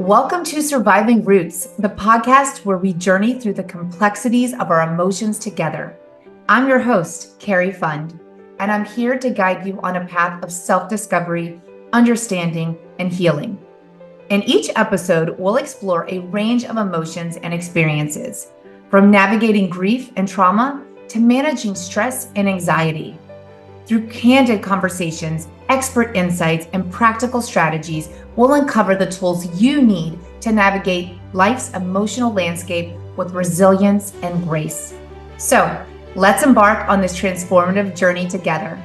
Welcome to Surviving Roots, the podcast where we journey through the complexities of our emotions together. I'm your host, Carrie Fund, and I'm here to guide you on a path of self-discovery, understanding, and healing. In each episode, we'll explore a range of emotions and experiences, from navigating grief and trauma to managing stress and anxiety. Through candid conversations, expert insights, and practical strategies, we'll uncover the tools you need to navigate life's emotional landscape with resilience and grace. So, let's embark on this transformative journey together.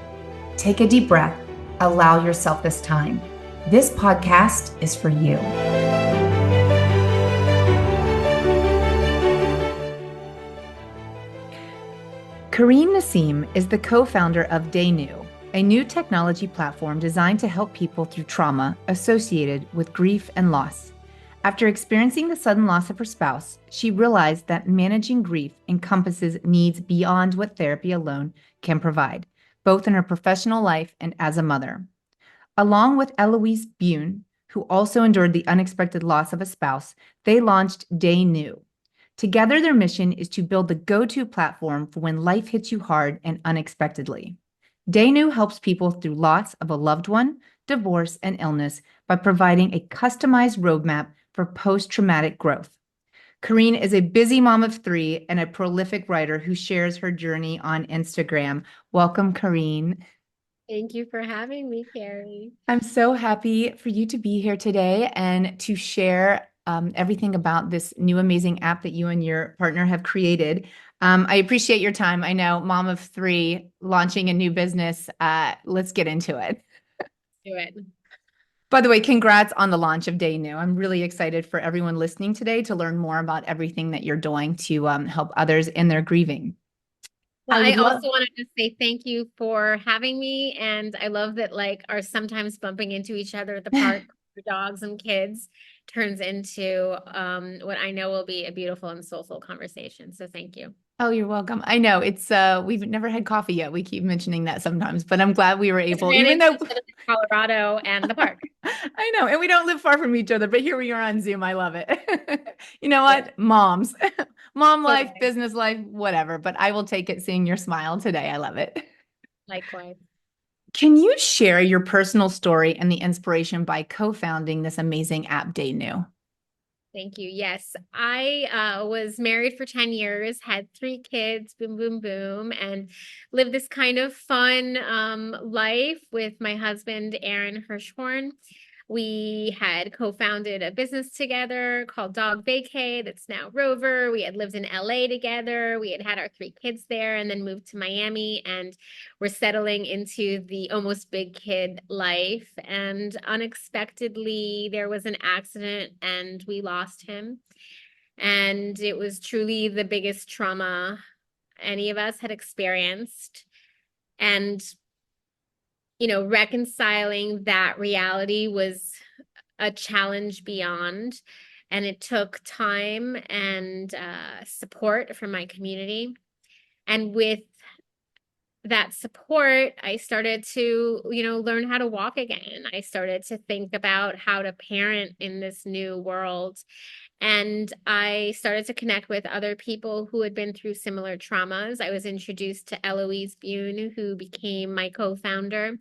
Take a deep breath. Allow yourself this time. This podcast is for you. Kareen Nassim is the co-founder of DayNew, a new technology platform designed to help people through trauma associated with grief and loss. After experiencing the sudden loss of her spouse, she realized that managing grief encompasses needs beyond what therapy alone can provide, both in her professional life and as a mother. Along with Eloise Bune, who also endured the unexpected loss of a spouse, they launched DayNew. Together, their mission is to build the go-to platform for when life hits you hard and unexpectedly. DayNew helps people through loss of a loved one, divorce, and illness by providing a customized roadmap for post-traumatic growth. Kareen is a busy mom of three and a prolific writer who shares her journey on Instagram. Welcome, Kareen. Thank you for having me, Carrie. I'm so happy for you to be here today and to share everything about this new amazing app that you and your partner have created. I appreciate your time. I know, mom of three, launching a new business. Let's get into it. Do it. By the way, congrats on the launch of DayNew. I'm really excited for everyone listening today to learn more about everything that you're doing to help others in their grieving. Well, I also wanted to say thank you for having me. And I love that our sometimes bumping into each other at the park for dogs and kids turns into what I know will be a beautiful and soulful conversation. So thank you. Oh, you're welcome. I know it's we've never had coffee yet. We keep mentioning that sometimes, but I'm glad we were able, even though Colorado and the park. I know, and we don't live far from each other, but here we are on Zoom. I love it. You know what? Yeah. Moms, mom life, Okay. business life, whatever, but I will take it seeing your smile today. I love it. Likewise. Can you share your personal story and the inspiration by co-founding this amazing app, DayNew? Thank you. Yes, I was married for 10 years, had 3 kids, boom, boom, boom, and lived this kind of fun life with my husband, Aaron Hirschhorn. We had co-founded a business together called Dog Vacay that's now Rover. We had lived in LA together. We had had our 3 kids there and then moved to Miami, and we're settling into the almost big kid life. And unexpectedly, there was an accident and we lost him. And it was truly the biggest trauma any of us had experienced. And reconciling that reality was a challenge beyond, and it took time and support from my community. And with that support, I started to, learn how to walk again. I started to think about how to parent in this new world. And I started to connect with other people who had been through similar traumas. I was introduced to Eloise Bune, who became my co-founder.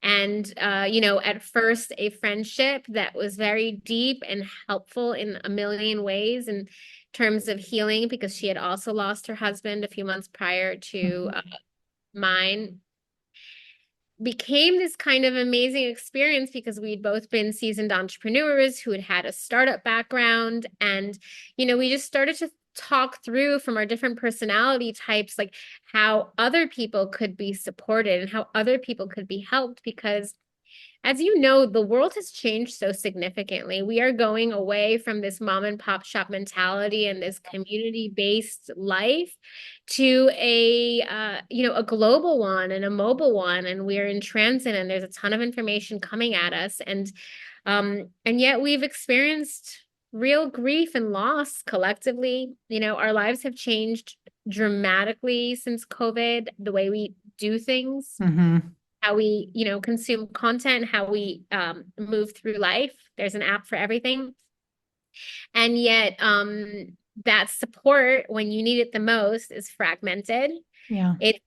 And, at first, a friendship that was very deep and helpful in a million ways in terms of healing, because she had also lost her husband a few months prior to mine, became this kind of amazing experience because we'd both been seasoned entrepreneurs who had a startup background. And, we just started to talk through from our different personality types, like how other people could be supported and how other people could be helped. Because as you know, the world has changed so significantly. We are going away from this mom and pop shop mentality and this community-based life to a global one and a mobile one. And we're in transit, and there's a ton of information coming at us. And yet we've experienced real grief and loss collectively. Our lives have changed dramatically since COVID, the way we do things. Mm-hmm. How we, consume content, how we move through life. There's an app for everything. And yet, that support when you need it the most is fragmented. Yeah. It's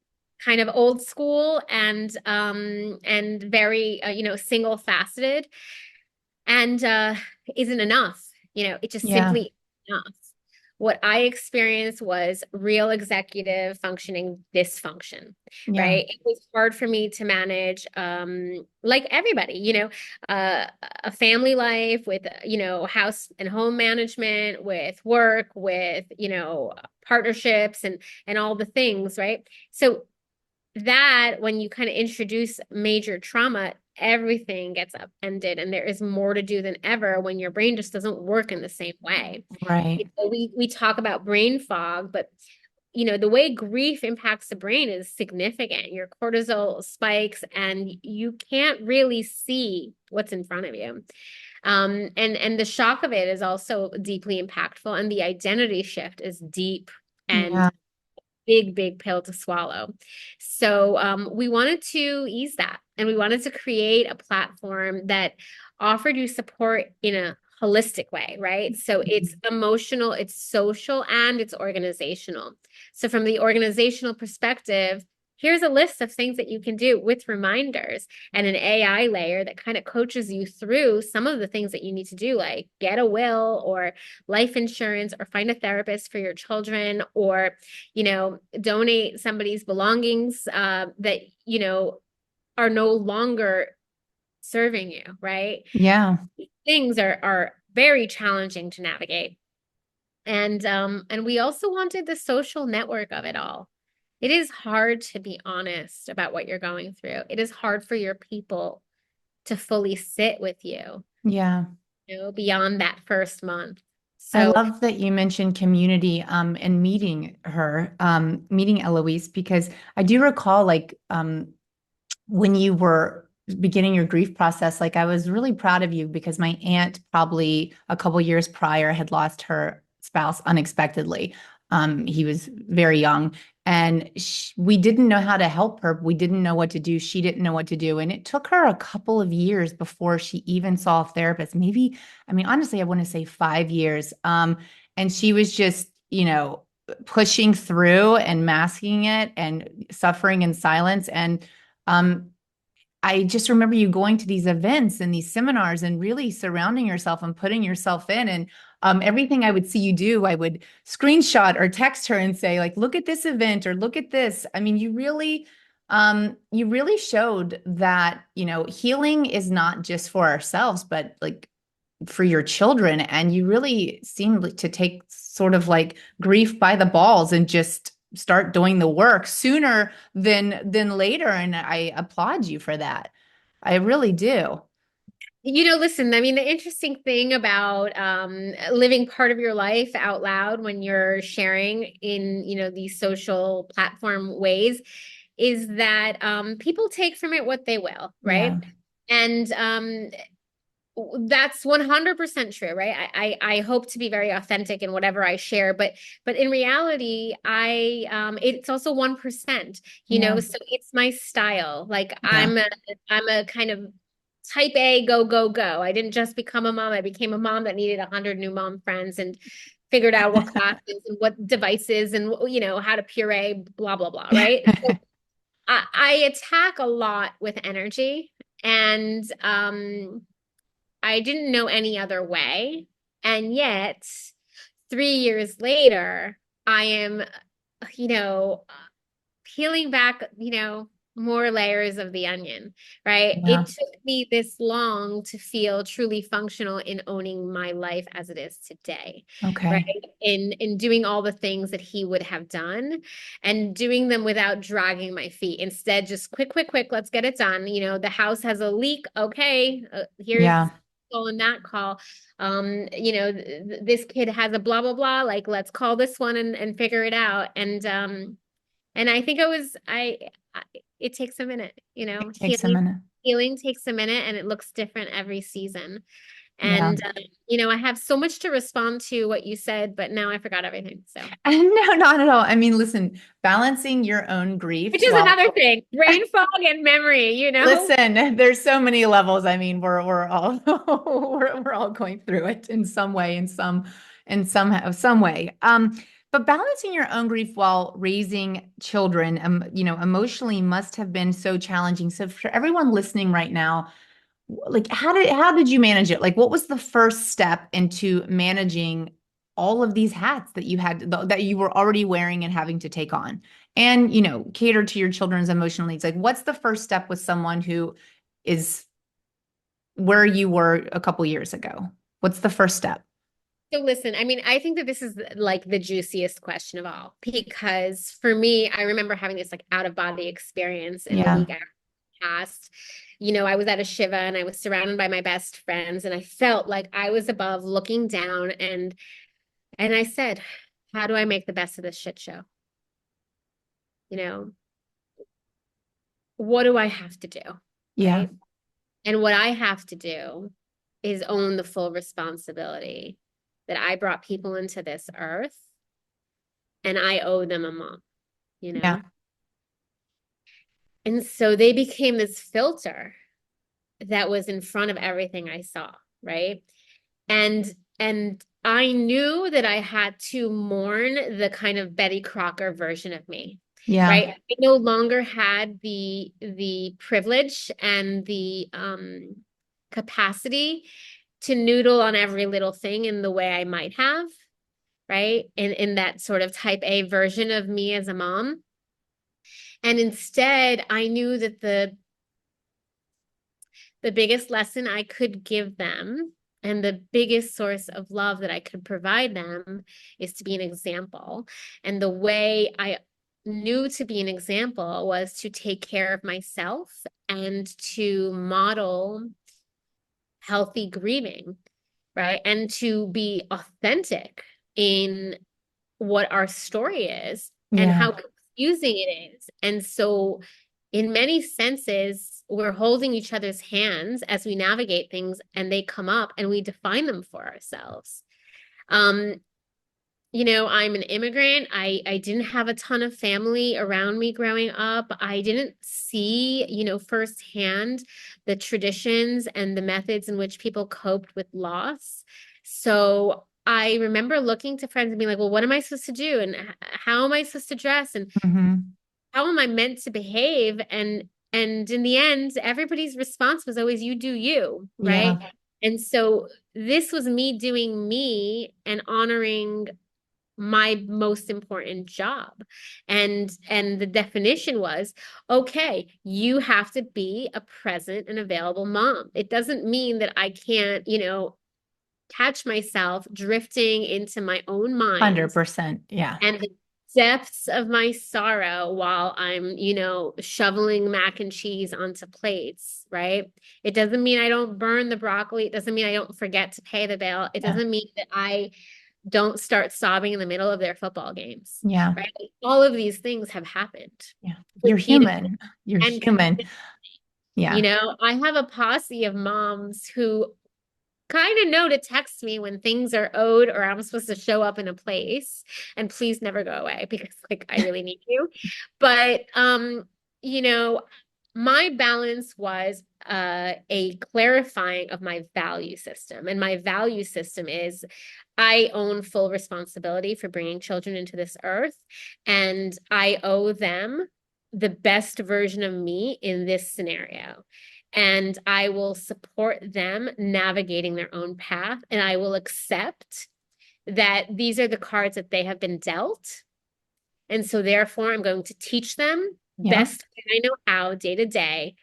kind of old school and very single faceted and isn't enough. It just Yeah. simply isn't enough. What I experienced was real executive functioning dysfunction, Yeah. right? It was hard for me to manage, like everybody, uh, a family life with, house and home management, with work, with, partnerships and all the things, right? So that when you kind of introduce major trauma, everything gets upended and there is more to do than ever when your brain just doesn't work in the same way. Right. We talk about brain fog, but the way grief impacts the brain is significant. Your cortisol spikes and you can't really see what's in front of you. And the shock of it is also deeply impactful, and the identity shift is deep and Yeah. big, big pill to swallow. So we wanted to ease that, and we wanted to create a platform that offered you support in a holistic way, right? So it's emotional, it's social, and it's organizational. So from the organizational perspective, here's a list of things that you can do with reminders and an AI layer that kind of coaches you through some of the things that you need to do, like get a will or life insurance or find a therapist for your children or donate somebody's belongings that, are no longer serving you, right? Yeah. Things are very challenging to navigate. And we also wanted the social network of it all. It is hard to be honest about what you're going through. It is hard for your people to fully sit with you, Yeah. beyond that first month. I So love that you mentioned community and meeting her, meeting Eloise, because I do recall like when you were beginning your grief process, like I was really proud of you because my aunt probably a couple years prior had lost her spouse unexpectedly. He was very young, and we didn't know how to help her. We didn't know what to do. She didn't know what to do, and it took her a couple of years before she even saw a therapist. Maybe, I mean, honestly, I want to say 5 years. And she was just, pushing through and masking it and suffering in silence. And um, I just remember you going to these events and these seminars and really surrounding yourself and putting yourself in. And everything I would see you do, I would screenshot or text her and say, like, look at this event or look at this. I mean, you really showed that, healing is not just for ourselves, but like for your children. And you really seemed to take sort of like grief by the balls and just start doing the work sooner than later. And I applaud you for that. I really do. listen, I mean, the interesting thing about living part of your life out loud when you're sharing in, these social platform ways is that people take from it what they will, Yeah. right? And that's 100% true, right? I hope to be very authentic in whatever I share, but in reality, it's also 1%, Yeah. so it's my style. Like Yeah. I'm a kind of type A, go, go, go. I didn't just become a mom, I became a mom that needed 100 new mom friends and figured out what classes and what devices and how to puree, blah, blah, blah, right? So I attack a lot with energy and I didn't know any other way. And yet, 3 years later, I am, you know, peeling back, more layers of the onion, right? Yeah. It took me this long to feel truly functional in owning my life as it is today, right? Okay. In doing all the things that he would have done and doing them without dragging my feet. Instead, just quick, quick, quick, let's get it done. The house has a leak. Okay, here's Yeah. call and that call. This kid has a blah blah blah. Like, let's call this one and figure it out. And I think I it takes a minute, It takes a healing minute. healing takes a minute and it looks different every season. Yeah. And, I have so much to respond to what you said, but now I forgot everything. So, No, not at all. I mean, listen, balancing your own grief which is while another thing, brain fog and memory. listen, there's so many levels. I mean, we're all we're all going through it in some way, in some way. But balancing your own grief while raising children, emotionally must have been so challenging. So for everyone listening right now, like how did you manage it? Like what was the first step into managing all of these hats that you had that you were already wearing and having to take on and cater to your children's emotional needs? Like what's the first step with someone who is where you were a couple years ago? What's the first step? So listen, I mean, I think that this is like the juiciest question of all because for me, I remember having this like out of body experience in the Yeah. week after I passed. I was at a Shiva and I was surrounded by my best friends and I felt like I was above looking down and I said, how do I make the best of this shit show? You know, what do I have to do? Yeah. Right? And what I have to do is own the full responsibility that I brought people into this earth and I owe them a mom, you Yeah. know? And so they became this filter that was in front of everything I saw, right? And and I knew that I had to mourn the kind of Betty Crocker version of me, Yeah. right? I no longer had the privilege and the capacity to noodle on every little thing in the way I might have, right? In that sort of type A version of me as a mom. And instead, I knew that the biggest lesson I could give them and the biggest source of love that I could provide them is to be an example. And the way I knew to be an example was to take care of myself and to model healthy grieving, right? And to be authentic in what our story is and Yeah. how confusing it is. And so, in many senses, we're holding each other's hands as we navigate things and they come up and we define them for ourselves. Um, I'm an immigrant. I didn't have a ton of family around me growing up. I didn't see, firsthand the traditions and the methods in which people coped with loss. So I remember looking to friends and being like, well, what am I supposed to do? And how am I supposed to dress? And Hmm. how am I meant to behave? And in the end, everybody's response was always, you do you, right? Yeah. And so this was me doing me and honoring my most important job. And the definition was, okay, you have to be a present and available mom. It doesn't mean that I can't, catch myself drifting into my own mind 100%. Yeah. and the depths of my sorrow while I'm, shoveling mac and cheese onto plates, right? It doesn't mean I don't burn the broccoli. It doesn't mean I don't forget to pay the bill. It Yeah. doesn't mean that I don't start sobbing in the middle of their football games, Yeah. right? All of these things have happened Yeah. You're repeatedly human. You're and human. Yeah. I have a posse of moms who kind of know to text me when things are owed or I'm supposed to show up in a place. And please never go away because like I really need you. But you know, my balance was a clarifying of my value system. And my value system is I own full responsibility for bringing children into this earth, and I owe them the best version of me in this scenario. And I will support them navigating their own path, and I will accept that these are the cards that they have been dealt. And so, therefore, I'm going to teach them Yeah. best I know how, day to day,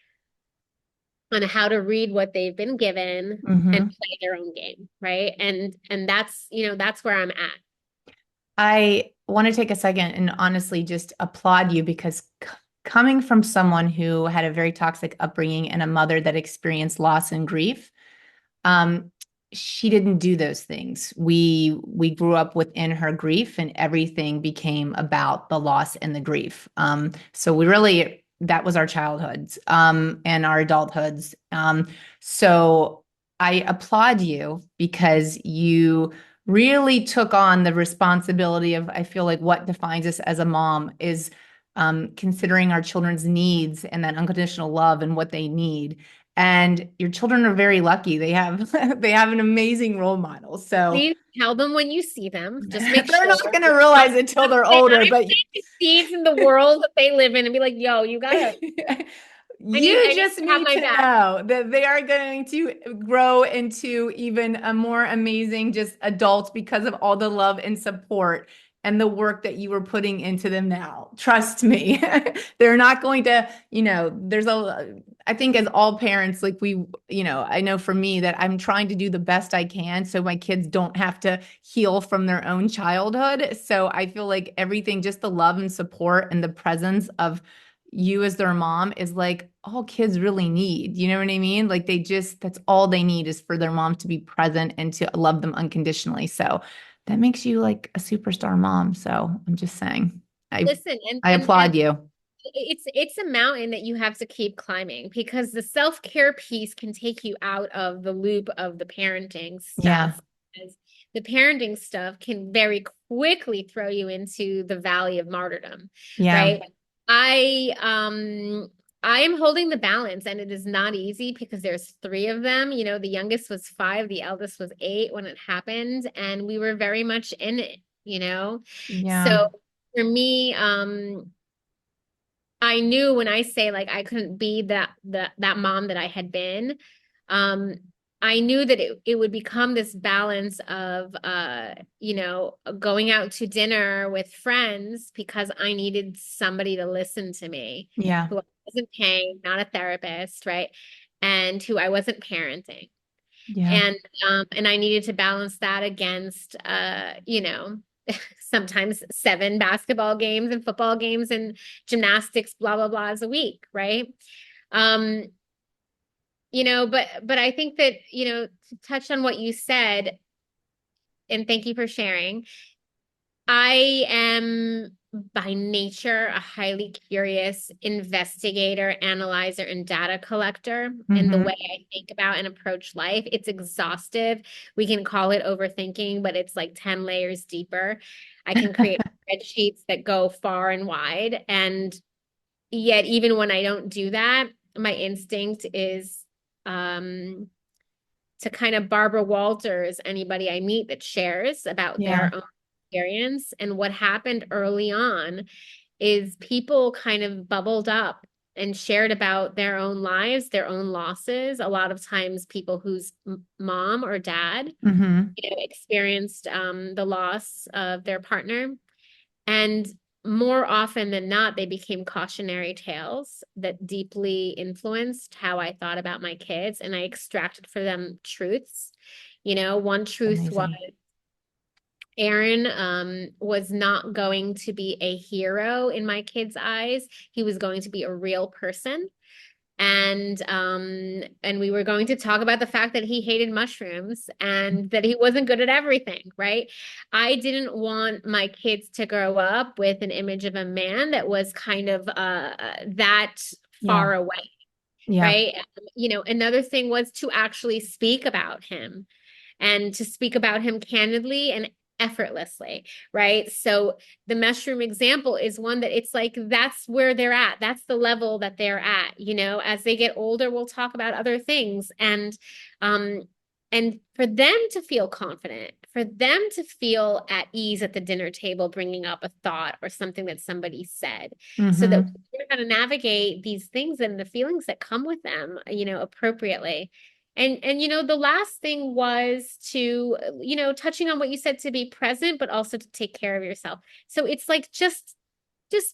on how to read what they've been given and Hmm. play their own game, right? And that's, that's where I'm at. I want to take a second and honestly just applaud you because coming from someone who had a very toxic upbringing and a mother that experienced loss and grief, um, she didn't do those things. We grew up within her grief, and everything became about the loss and the grief. So we really that was our childhoods and our adulthoods. So I applaud you because you really took on the responsibility of, I feel like what defines us as a mom is considering our children's needs and that unconditional love and what they need. And your children are very lucky. They have they have an amazing role model. So Please tell them when you see them. Just make they're sure. not going to realize it till they're older, I'm but planting seeds in the world that they live in and be like, yo, you gotta, you I need just to have need my to back. know that they are going to grow into even a more amazing just adults because of all the love and support and the work that you were putting into them now. Trust me. They're not going to, there's I think as all parents, like I know for me that I'm trying to do the best I can so my kids don't have to heal from their own childhood. So I feel like everything, just the love and support and the presence of you as their mom is like all kids really need. You know what I mean? Like that's all they need is for their mom to be present and to love them unconditionally. So that makes you like a superstar mom. So I'm just saying, I Listen, I and applaud you. it's a mountain that you have to keep climbing because the self-care piece can take you out of the loop of the parenting Yeah. stuff. As the parenting stuff can very quickly throw you into the valley of martyrdom, Yeah. right? I um I am holding the balance and it is not easy because there's three of them. The youngest was 5, the eldest was 8 when it happened, and we were very much in it. Yeah. So for me, I knew when I say like I couldn't be that mom that I had been, um, I knew that it would become this balance of going out to dinner with friends because I needed somebody to listen to me Yeah. who I wasn't paying, not a therapist, right? And who I wasn't parenting. Yeah. And I needed to balance that against sometimes 7 basketball games and football games and gymnastics, blah blah blahs a week, right? Um, but I think that, to touch on what you said, and thank you for sharing. I am by nature a highly curious investigator, analyzer, and data collector in the way Hmm. I think about and approach life. It's exhaustive. We can call it overthinking, but it's like 10 layers deeper. I can create spreadsheets that go far and wide. And yet, even when I don't do that, my instinct is um, to kind of Barbara Walters, anybody I meet that shares about Yeah. their own experience. And what happened early on is people kind of bubbled up and shared about their own lives, their own losses. A lot of times, people whose mom or dad Hmm. experienced the loss of their partner. And more often than not, they became cautionary tales that deeply influenced how I thought about my kids. And I extracted for them truths. One truth was Amazing. Aaron was not going to be a hero in my kids' eyes. He was going to be a real person. And we were going to talk about the fact that he hated mushrooms and that he wasn't good at everything, right? I didn't want my kids to grow up with an image of a man that was kind of that Yeah. far away, Yeah. right? Another thing was to actually speak about him and to speak about him candidly and effortlessly, right? So the mushroom example is one that it's like that's where they're at. That's the level that they're at. As they get older, we'll talk about other things. And for them to feel confident, for them to feel at ease at the dinner table, bringing up a thought or something that somebody said, so that Hmm. we're going to navigate these things and the feelings that come with them, appropriately. And the last thing was to, touching on what you said, to be present, but also to take care of yourself. So it's like just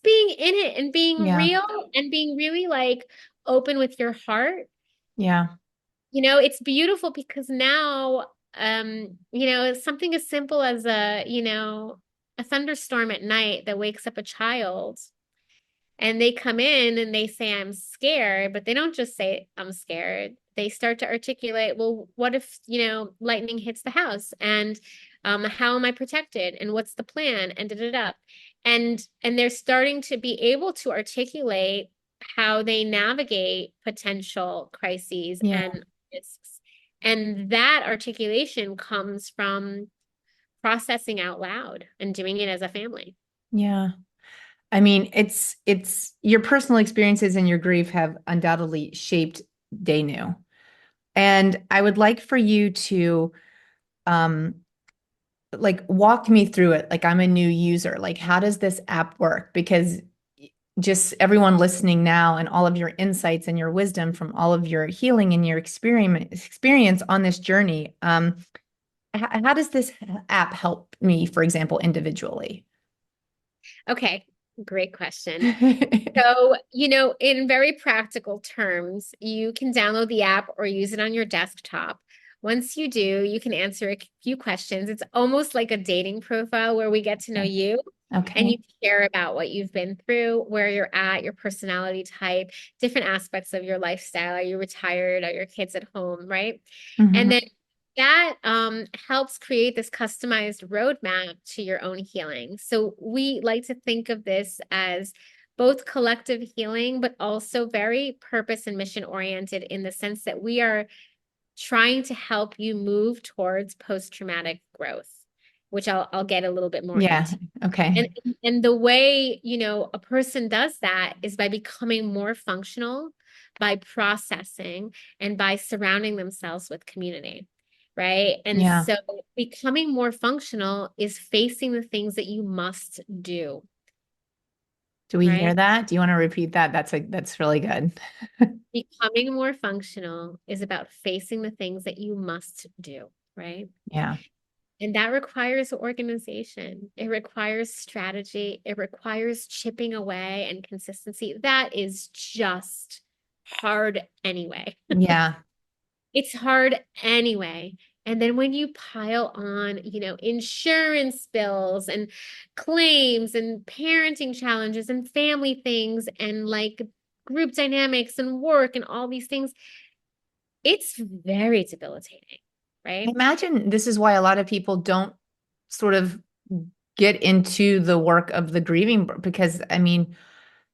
being in it and being Yeah. real and being really like open with your heart. Yeah. It's beautiful because now, something as simple as a thunderstorm at night that wakes up a child, and they come in and they say, I'm scared, but they don't just say, I'm scared. They start to articulate, well, what if, lightning hits the house? And how am I protected? And what's the plan? And da da da. And they're starting to be able to articulate how they navigate potential crises Yeah. and risks. And that articulation comes from processing out loud and doing it as a family. Yeah. I mean, it's your personal experiences and your grief have undoubtedly shaped DayNew. And I would like for you to um like walk me through it. Like I'm a new user. Like how does this app work? Because just everyone listening now and all of your insights and your wisdom from all of your healing and your experience on this journey, how does this app help me, for example, individually? Okay, great question. So, in very practical terms, you can download the app or use it on your desktop. Once you do, you can answer a few questions. It's almost like a dating profile where we get to know Okay. you and you Okay. share about what you've been through, where you're at, your personality type, different aspects of your lifestyle. Are you retired? Are your kids at home? Right. And Hmm. then that helps create this customized roadmap to your own healing. So we like to think of this as both collective healing, but also very purpose and mission oriented in the sense that we are trying to help you move towards post-traumatic growth, which I'll get a little bit more Yeah. into. Okay. And and the way, a person does that is by becoming more functional, by processing, and by surrounding themselves with community. Right. And Yeah. so becoming more functional is facing the things that you must do. Do we hear Right. that? Do you want to repeat that? That's really good. Becoming more functional is about facing the things that you must do. Right. Yeah. And that requires organization. It requires strategy. It requires chipping away and consistency. That is just hard anyway. Yeah. It's hard anyway. And then when you pile on, insurance bills and claims and parenting challenges and family things and like group dynamics and work and all these things, it's very debilitating, I right? imagine this is why a lot of people don't sort of get into the work of the grieving because I mean,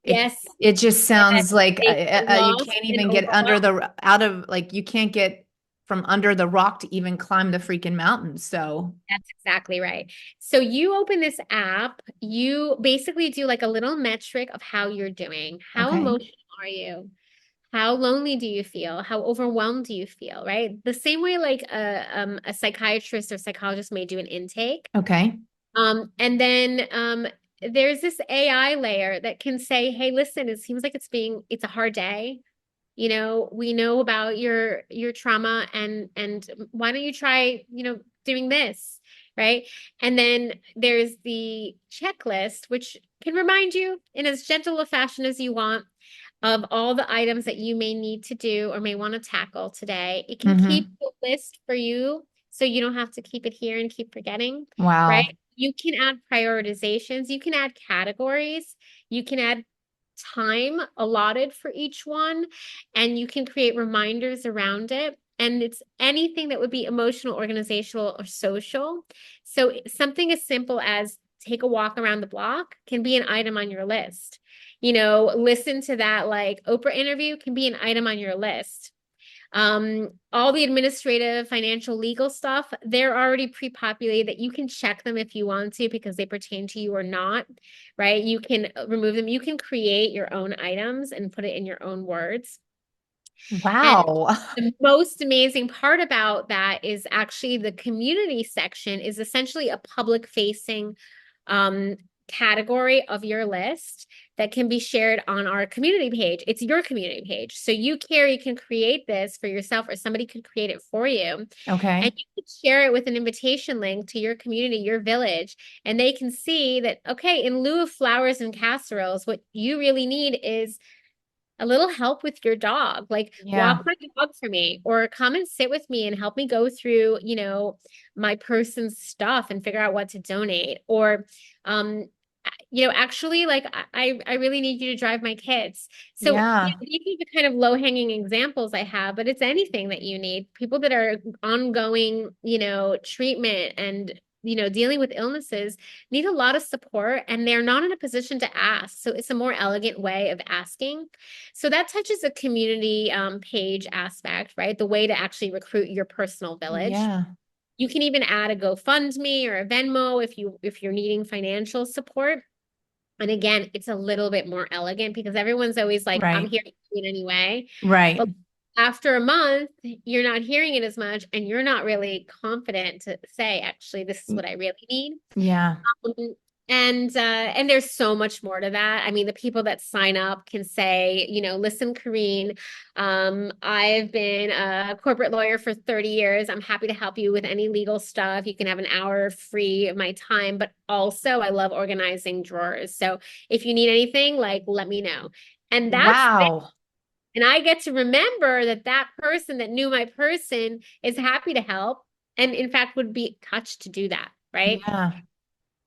it Yes, it just yes, sounds like they get you lost can't and even get under overwhelmed. the out of like you can't get from under the rock to even climb the freaking mountain. So, That's exactly right. So you open this app, you basically do like a little metric of how you're doing. How okay. emotional are you? How lonely do you feel? How overwhelmed do you feel? Right? The same way like a psychiatrist or psychologist may do an intake. Okay. And then there's this AI layer that can say, hey, listen, it seems like it's a hard day. We know about your trauma and why don't you try, doing this, right? And then there's the checklist, which can remind you in as gentle a fashion as you want of all the items that you may need to do or may want to tackle today. It can keep Hmm. the list for you so you don't have to keep it here and keep forgetting, right? Wow. You can add prioritizations, you can add categories, you can add time allotted for each one, and you can create reminders around it. And it's anything that would be emotional, organizational, or social. So something as simple as take a walk around the block can be an item on your list. Listen to that like Oprah interview can be an item on your list. All the administrative, financial, legal stuff, they're already pre-populated that you can check them if you want to because they pertain to you or not, right? You can remove them. You can create your own items and put it in your own words. And Wow. the most amazing part about that is actually the community section is essentially a public facing um, category of your list that can be shared on our community page. It's your community page. So you, Carrie, can create this for yourself or somebody could create it for you. And Okay. you can share it with an invitation link to your community, your village, and they can see that, okay, in lieu of flowers and casseroles, what you really need is a little help with your dog. Like Yeah. walk my dog for me or come and sit with me and help me go through, my person's stuff and figure out what to donate. Or actually like I really need you to drive my kids. So Yeah. these are the kind of low-hanging examples I have, but it's anything that you need. People that are ongoing, treatment and dealing with illnesses need a lot of support and they're not in a position to ask. So it's a more elegant way of asking. So that touches the community page aspect, right? The way to actually recruit your personal village. Yeah. You can even add a GoFundMe or a Venmo if you're needing financial support. And again, it's a little bit more elegant because everyone's always like, I'm Right. here to do it anyway. Right. But after a month, you're not hearing it as much and you're not really confident to say, actually, this is what I really need. Yeah. Um, and there's so much more to that. I mean, the people that sign up can say, listen, Kareen, I've been a corporate lawyer for 30 years. I'm happy to help you with any legal stuff. You can have an hour free of my time, but also I love organizing drawers. So if you need anything, like let me know. And that's it. Wow. And I get to remember that that person that knew my person is happy to help and in fact would be touched to do that, right? Yeah.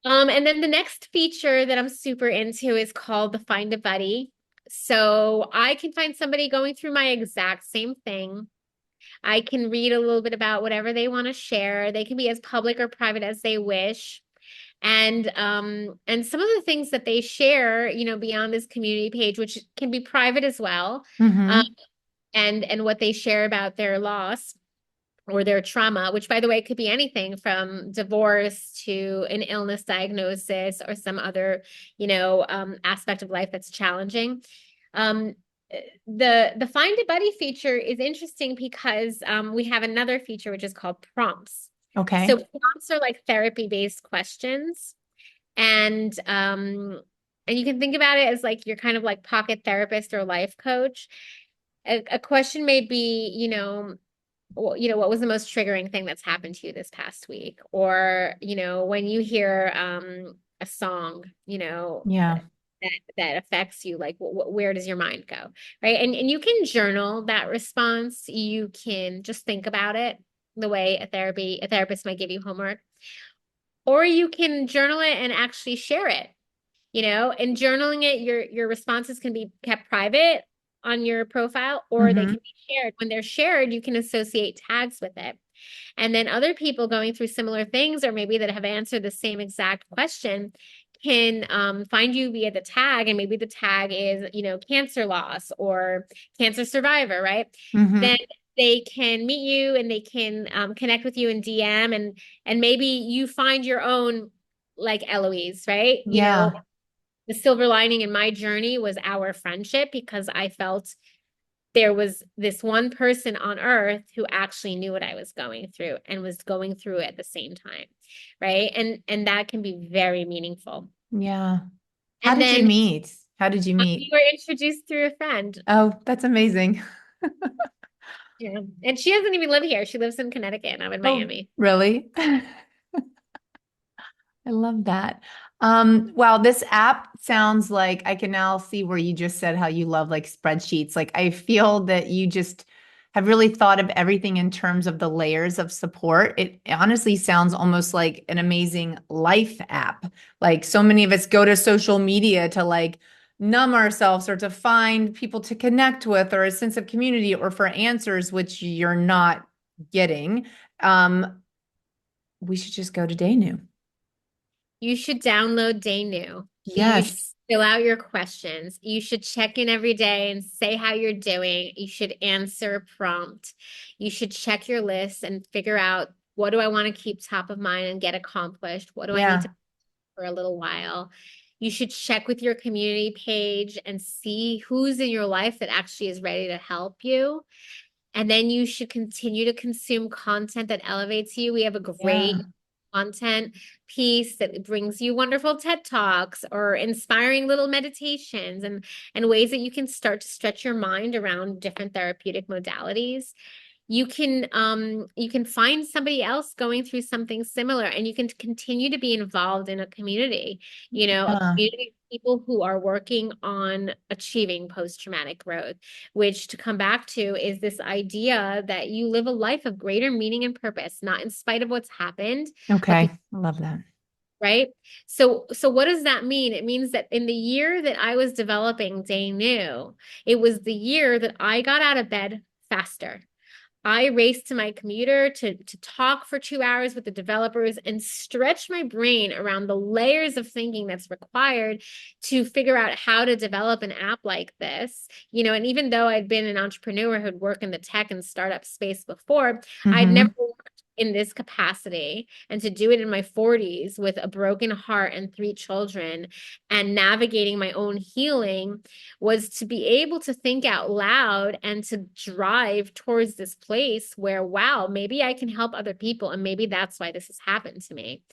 And then the next feature that I'm super into is called the Find a Buddy. So I can find somebody going through my exact same thing. I can read a little bit about whatever they want to share. They can be as public or private as they wish. And some of the things that they share, beyond this community page, which can be private as well, um, Mm-hmm. and what they share about their loss or their trauma, which by the way could be anything from divorce to an illness diagnosis or some other, aspect of life that's challenging. Um, the Find a Buddy feature is interesting because we have another feature which is called prompts. Okay. So prompts are like therapy-based questions, and you can think about it as like you're kind of like pocket therapist or life coach. A question may be, what was the most triggering thing that's happened to you this past week? Or, when you hear a song, Yeah. that affects you, like where does your mind go? Right. And you can journal that response. You can just think about it the way a therapist might give you homework. Or you can journal it and actually share it. In journaling it, your responses can be kept private on your profile, or they Mm-hmm. can be shared. When they're shared, you can associate tags with it. And then other people going through similar things, or maybe that have answered the same exact question, can find you via the tag. And maybe the tag is, cancer loss or cancer survivor, right? Then Mm-hmm. they can meet you and they can connect with you in DM, and maybe you find your own like Eloise, right? Yeah. The silver lining in my journey was our friendship because I felt there was this one person on earth who actually knew what I was going through and was going through it at the same time, right? And that can be very meaningful. Yeah. How And did you then meet? How did you we meet? were introduced through a friend. Oh, that's amazing. Yeah. And she doesn't even live here. She lives in Connecticut and I'm in Oh, Miami. really? I love that. Wow, this app sounds like I can now see where you just said how you love like spreadsheets. Like I feel that you just have really thought of everything in terms of the layers of support. It honestly sounds almost like an amazing life app. Like so many of us go to social media to like numb ourselves or to find people to connect with or a sense of community or for answers, which you're not getting. We should just go to DayNew. You should download DayNew. You should Yes. fill out your questions. You should check in every day and say how you're doing. You should answer a prompt. You should check your list and figure out, what do I want to keep top of mind and get accomplished? What do I need to Yeah. for a little while? You should check with your community page and see who's in your life that actually is ready to help you. And then you should continue to consume content that elevates you. We have a Yeah. great content piece that brings you wonderful TED Talks or inspiring little meditations and ways that you can start to stretch your mind around different therapeutic modalities. You can find somebody else going through something similar and you can continue to be involved in a community, a Yeah. community of people who are working on achieving post-traumatic growth, which, to come back to, is this idea that you live a life of greater meaning and purpose, not in spite of what's happened, but Okay. I love that. right? So what does that mean? It means that in the year that I was developing DayNew, it was the year that I got out of bed faster. I raced to my computer to talk for 2 hours with the developers and stretch my brain around the layers of thinking that's required to figure out how to develop an app like this. And even though I'd been an entrepreneur who'd worked in the tech and startup space before, I'd never Mm-hmm. worked in this capacity. And to do it in my 40s with a broken heart and 3 children and navigating my own healing was to be able to think out loud and to drive towards this place where, wow, maybe I can help other people. And maybe that's why this has happened to me.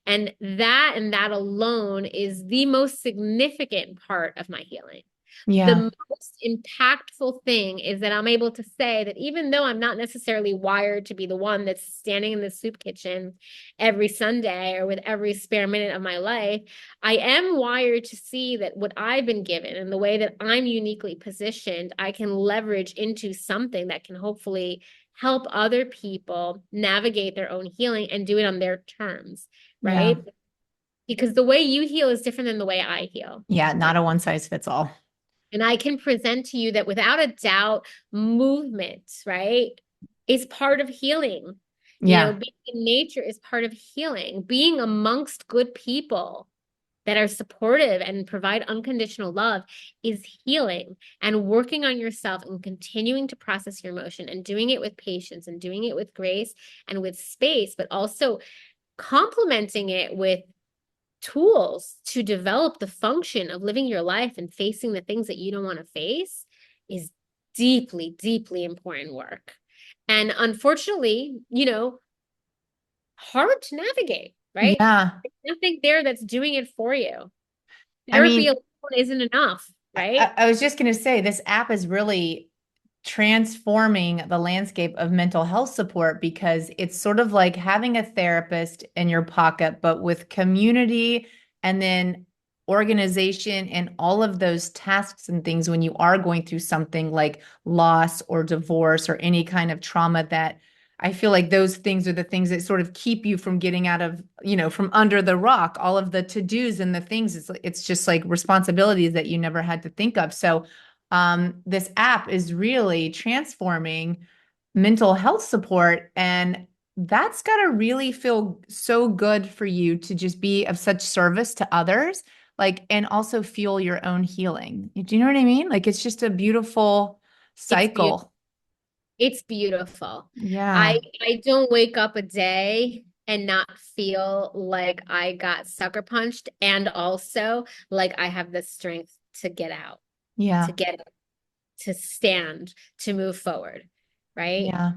And that alone is the most significant part of my healing. The Yeah. most impactful thing is that I'm able to say that even though I'm not necessarily wired to be the one that's standing in the soup kitchen every Sunday or with every spare minute of my life, I am wired to see that what I've been given and the way that I'm uniquely positioned, I can leverage into something that can hopefully help other people navigate their own healing and do it on their terms, Yeah. right? Because the way you heal is different than the way I heal. Yeah. Right. Not a one size fits all. And I can present to you that without a doubt, movement, right, is part of healing. Yeah. Being in nature is part of healing. Being amongst good people that are supportive and provide unconditional love is healing. And working on yourself and continuing to process your emotion and doing it with patience and doing it with grace and with space, but also complementing it with tools to develop the function of living your life and facing the things that you don't want to face is deeply, deeply important work. And unfortunately, hard to navigate, right? Yeah. There's nothing there that's doing it for you. I Therapy mean, alone isn't enough, right? I was just going to say this app is really transforming the landscape of mental health support because it's sort of like having a therapist in your pocket, but with community and then organization and all of those tasks and things when you are going through something like loss or divorce or any kind of trauma that I feel like those things are the things that sort of keep you from getting out of, from under the rock, all of the to-dos and the things. It's just like responsibilities that you never had to think of. So this app is really transforming mental health support. And that's got to really feel so good for you to just be of such service to others, like, and also fuel your own healing. Do you know what I mean? Like, it's just a beautiful It's beautiful. cycle. It's beautiful. I Yeah. I don't wake up a day and not feel like I got sucker punched and also like I have the strength to get out, to Yeah. get up, to stand, to move forward, right? Yeah.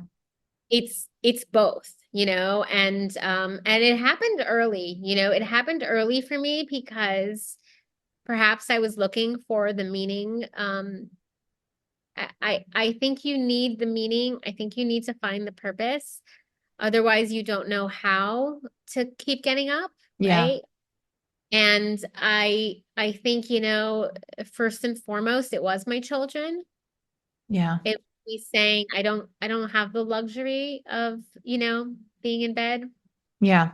It's both, and it happened early, it happened early for me because perhaps I was looking for the meaning. I think you need the meaning. I think you need to find the purpose. Otherwise, you don't know how to keep getting up, Yeah. right? And I think, first and foremost, it was my children. Yeah. It was me saying, I don't have the luxury of, being in bed. Yeah.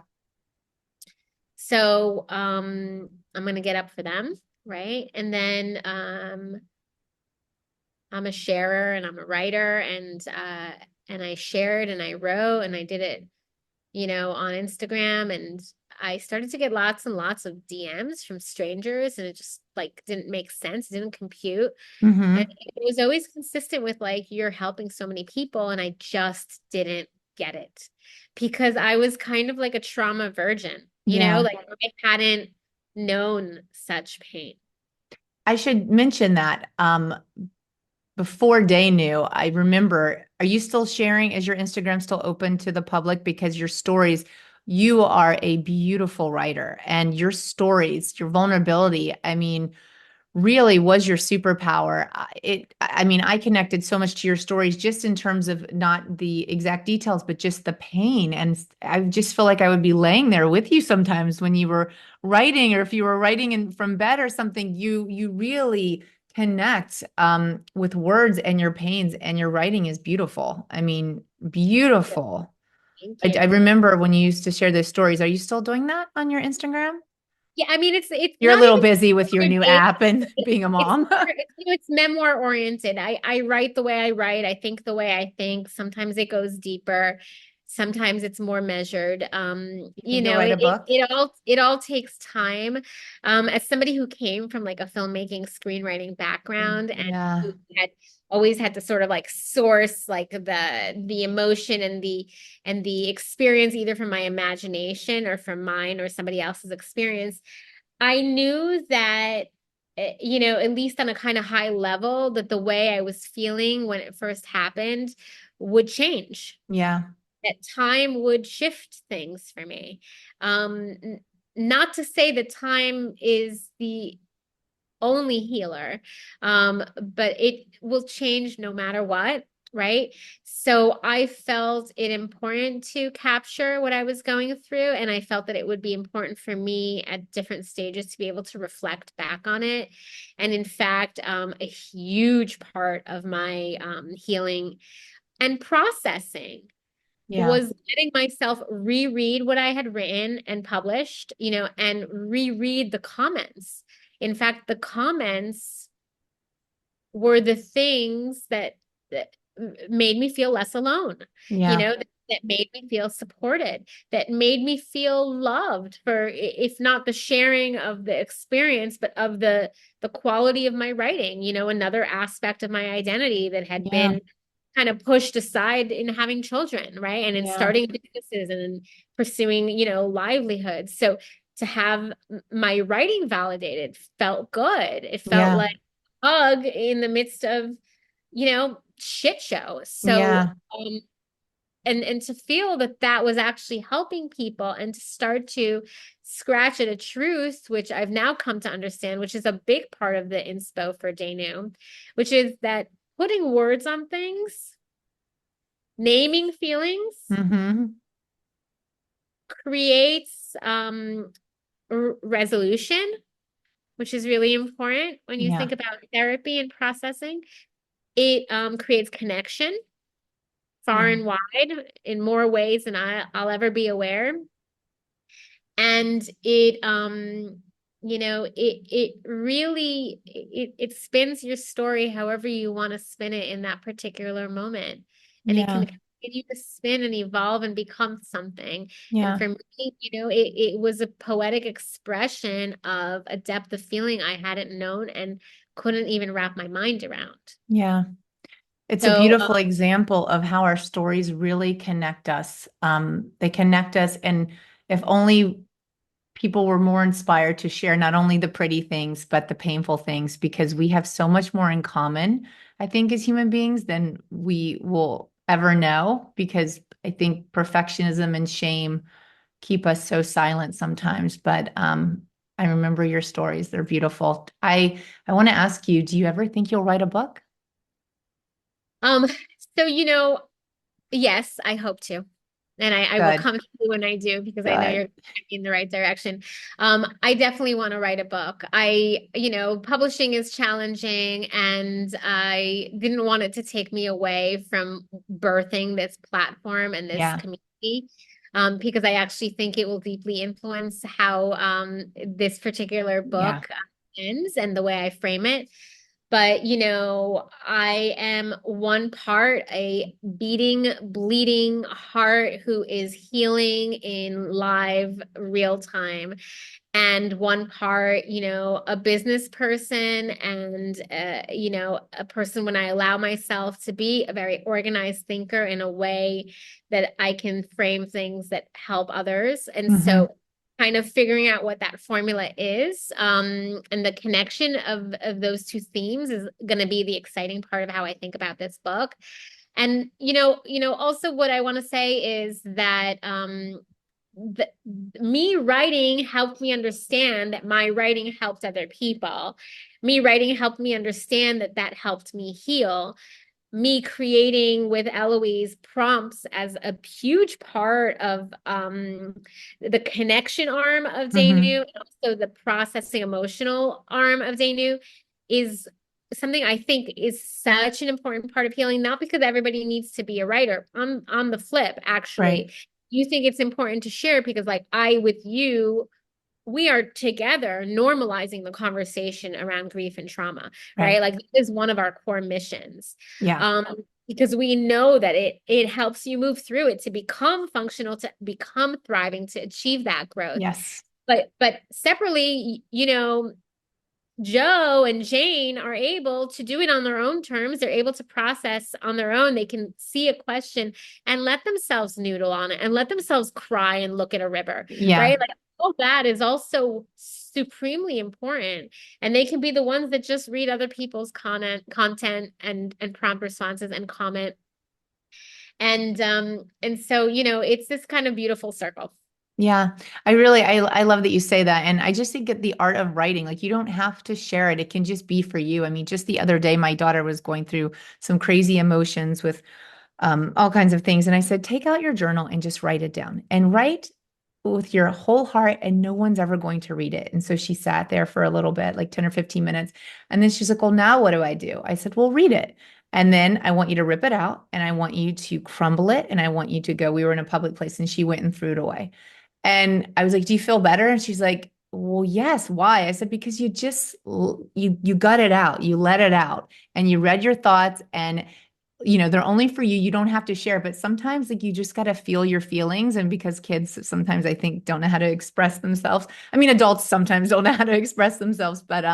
So I'm gonna get up for them, right? And then I'm a sharer and I'm a writer and I shared and I wrote and I did it, on Instagram and I started to get lots and lots of DMs from strangers and it just like didn't make sense, it didn't compute. And Hmm. it was always consistent with like you're helping so many people and I just didn't get it because I was kind of like a trauma virgin, Yeah. like I hadn't known such pain. I should mention that before DayNew, I remember, are you still sharing? Is your Instagram still open to the public? Because your stories, you are a beautiful writer and your stories, your vulnerability, I mean, really was your superpower. I mean, I connected so much to your stories just in terms of not the exact details, but just the pain. And I just feel like I would be laying there with you sometimes when you were writing, or if you were writing from bed or something, you really connect with words and your pains, and your writing is beautiful. I mean, beautiful. Thank I you. remember when you used to share those stories. Are you still doing that on your Instagram? Yeah, I mean, it's You're a not little even busy with your for new dating. app and being a It's mom. it's memoir oriented. I write the way I write. I think the way I think. Sometimes it goes deeper. Sometimes it's more measured. You think you'll write a book? It all takes time. As somebody who came from like a filmmaking, screenwriting background and Yeah. who had always had to sort of like source like the emotion and the experience either from my imagination or from mine or somebody else's experience. I knew that, at least on a kind of high level, that the way I was feeling when it first happened would change, Yeah. that time would shift things for me. Not to say that time is the only healer. But it will change no matter what, right? So I felt it important to capture what I was going through, and I felt that it would be important for me at different stages to be able to reflect back on it. And in fact, a huge part of my healing and processing Yeah. was letting myself reread what I had written and published, and reread the comments. In fact, the comments were the things that made me feel less alone, Yeah. that made me feel supported, that made me feel loved for, if not the sharing of the experience, but of the quality of my writing, another aspect of my identity that had Yeah. been kind of pushed aside in having children, right? And in Yeah. starting businesses and in pursuing, livelihoods. So to have my writing validated felt good. It felt Yeah. like a hug in the midst of, shit show. So, Yeah. and to feel that that was actually helping people and to start to scratch at a truth, which I've now come to understand, which is a big part of the inspo for DayNew, which is that putting words on things, naming feelings, Mm-hmm. creates resolution, which is really important when you Yeah. think about therapy and processing. It creates connection far Yeah. and wide in more ways than I'll ever be aware. And it really it spins your story however you want to spin it in that particular moment. And it can Yeah. continue to spin and evolve and become something. And Yeah. for me, it was a poetic expression of a depth of feeling I hadn't known and couldn't even wrap my mind around. Yeah. It's a So, beautiful example of how our stories really connect us. They connect us, and if only people were more inspired to share not only the pretty things, but the painful things, because we have so much more in common, I think, as human beings than we will ever know, because I think perfectionism and shame keep us so silent sometimes. But I remember your stories. They're beautiful. I want to ask you, do you ever think you'll write a book? um, so yes, I hope to. And I will Good. come to you when I do because I know you're Good. going in the right direction. I definitely want to write a book. Publishing is challenging and I didn't want it to take me away from birthing this platform and this Yeah. community. Because I actually think it will deeply influence how this particular Yeah. book ends and the way I frame it. But, I am one part a beating, bleeding heart who is healing in live real time. And one part, a business person and, a person when I allow myself to be a very organized thinker in a way that I can frame things that help others. And Hmm. so kind of figuring out what that formula is, and the connection of those two themes is going to be the exciting part of how I think about this book. And also what I want to say is that the, me writing helped me understand that my writing helped other people. Me writing helped me understand that that helped me heal. Me creating with Eloise prompts as a huge part of the connection arm of Hmm. DayNew, and also the processing emotional arm of DayNew is something I think is such an important part of healing, not because everybody needs to be a writer. On the flip, Right. actually, you think it's important to share because like I with you we are together normalizing the conversation around grief and trauma, Right. right? Like, this is one of our core missions. Yeah. Because we know that it helps you move through it to become functional, to become thriving, to achieve that growth. Yes. But separately, Joe and Jane are able to do it on their own terms. They're able to process on their own. They can see a question and let themselves noodle on it and let themselves cry and look at a river, Yeah. right? Like, all that is also supremely important. And they can be the ones that just read other people's content and prompt responses and comment. And so, it's this kind of beautiful circle. Yeah, I love that you say that. And I just think that the art of writing, like you don't have to share it. It can just be for you. I mean, just the other day, my daughter was going through some crazy emotions with all kinds of things. And I said, take out your journal and just write it down and write with your whole heart, and no one's ever going to read it. And so she sat there for a little bit, like 10 or 15 minutes. And then she's like, well, now what do I do? I said, well, read it. And then I want you to rip it out and I want you to crumble it. And I want you to go, we were in a public place and she went and threw it away. And I was like, do you feel better? And she's like, well, yes. Why? I said, because you got it out, you let it out and you read your thoughts, and they're only for you. You don't have to share, but sometimes like you just got to feel your feelings. And because kids sometimes I think don't know how to express themselves. I mean, adults sometimes don't know how to express themselves, but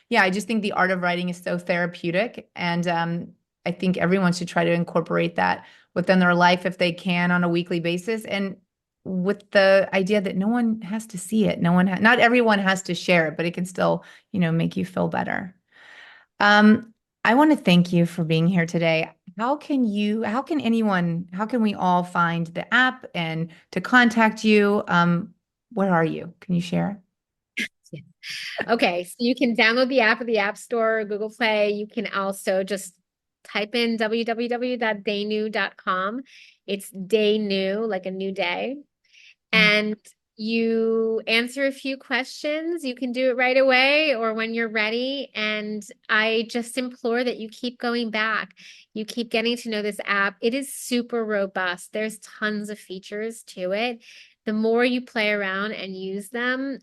yeah, I just think the art of writing is so therapeutic. And I think everyone should try to incorporate that within their life if they can on a weekly basis. And with the idea that no one has to see it. Not everyone has to share it, but it can still, make you feel better. I want to thank you for being here today. How can we all find the app and to contact you? Where are you? Can you share? Okay, so you can download the app at the App Store or Google Play. You can also just type in www.daynew.com. It's DayNew, like a new day. And you answer a few questions. You can do it right away or when you're ready. And I just implore that you keep going back. You keep getting to know this app. It is super robust. There's tons of features to it. The more you play around and use them,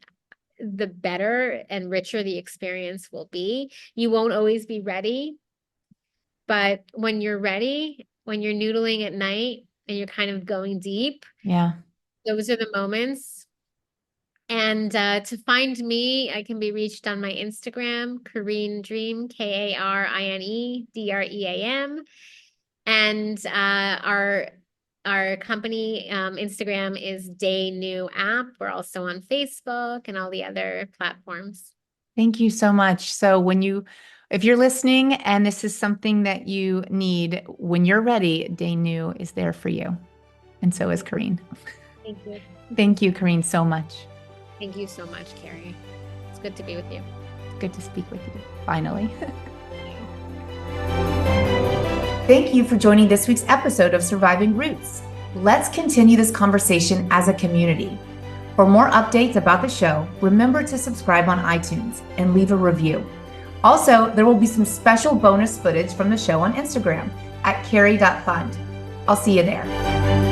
the better and richer the experience will be. You won't always be ready, but when you're ready, when you're noodling at night and you're kind of going deep, Yeah. those are the moments. And to find me, I can be reached on my Instagram, Karine Dream, KarineDream. And our company Instagram is DayNew app. We're also on Facebook and all the other platforms. Thank you so much. So if you're listening and this is something that you need, when you're ready, DayNew is there for you. And so is Karine. Thank you. Thank you, Karine, so much. Thank you so much, Carrie. It's good to be with you. Good to speak with you, finally. Thank you for joining this week's episode of Surviving Roots. Let's continue this conversation as a community. For more updates about the show, remember to subscribe on iTunes and leave a review. Also, there will be some special bonus footage from the show on Instagram at carrie.fund. I'll see you there.